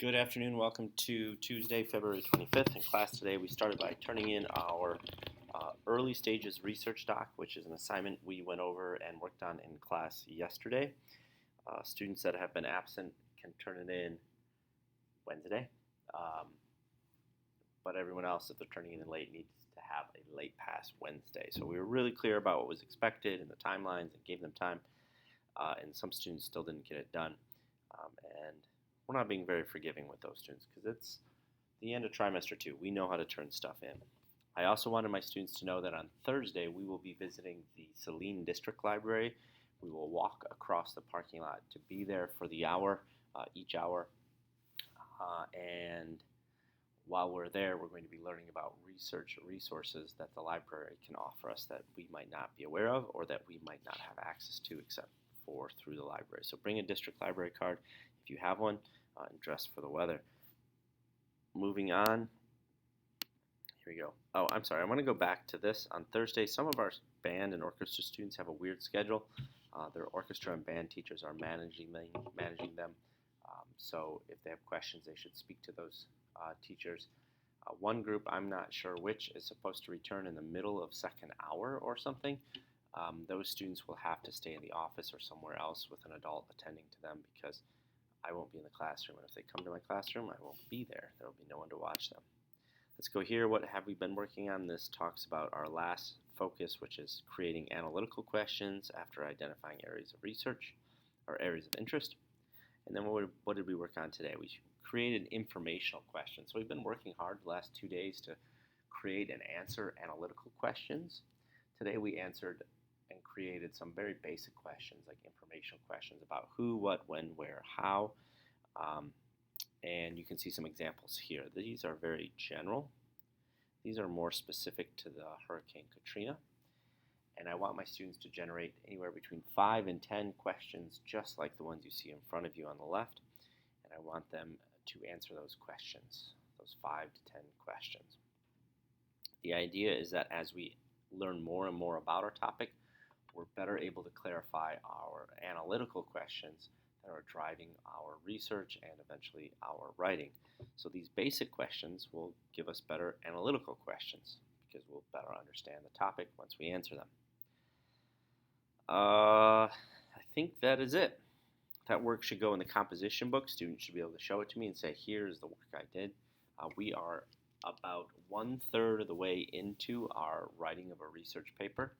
Good afternoon. Welcome to Tuesday, February 25th. In class today, we started by turning in our early stages research doc, which is an assignment we went over and worked on in class yesterday. Students that have been absent can turn it in Wednesday, but everyone else, if they're turning it in late, needs to have a late pass Wednesday. So we were really clear about what was expected and the timelines and gave them time, and some students still didn't get it done. And we're not being very forgiving with those students because it's the end of trimester 2. We know how to turn stuff in. I also wanted my students to know that on Thursday we will be visiting the Saline District Library. We will walk across the parking lot to be there for the hour, each hour. And while we're there, we're going to be learning about research resources that the library can offer us that we might not be aware of or that we might not have access to except for through the library. So bring a district library card if you have one. And dress for the weather. Moving on. Here we go. Oh, I'm sorry. I want to go back to this. On Thursday, some of our band and orchestra students have a weird schedule. Their orchestra and band teachers are managing them. So if they have questions, they should speak to those teachers. One group, I'm not sure which, is supposed to return in the middle of second hour or something. Those students will have to stay in the office or somewhere else with an adult attending to them because I won't be in the classroom, and if they come to my classroom, I won't be there. There will be no one to watch them. Let's go here. What have we been working on? This talks about our last focus, which is creating analytical questions after identifying areas of research or areas of interest. And then what did we work on today? We created informational questions. So we've been working hard the last 2 days to create and answer analytical questions. Today we answered and created some very basic questions like informational questions about who, what, when, where, how. And you can see some examples here. These are very general. These are more specific to the Hurricane Katrina. And I want my students to generate anywhere between 5 and 10 questions just like the ones you see in front of you on the left. And I want them to answer those questions, those 5 to 10 questions. The idea is that as we learn more and more about our topic, we're better able to clarify our analytical questions that are driving our research and eventually our writing. So these basic questions will give us better analytical questions because we'll better understand the topic once we answer them. I think that is it. That work should go in the composition book. Students should be able to show it to me and say, here's the work I did. We are about 1/3 of the way into our writing of a research paper.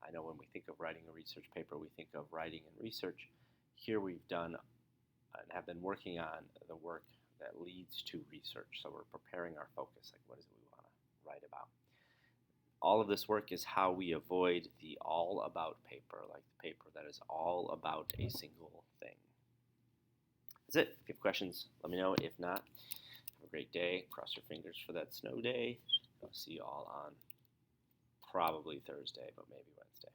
I know when we think of writing a research paper, we think of writing and research. Here we've done and have been working on the work that leads to research. So we're preparing our focus, like what is it we want to write about. All of this work is how we avoid the all about paper, like the paper that is all about a single thing. That's it. If you have questions, let me know. If not, have a great day. Cross your fingers for that snow day. I'll see you all on probably Thursday, but maybe Wednesday.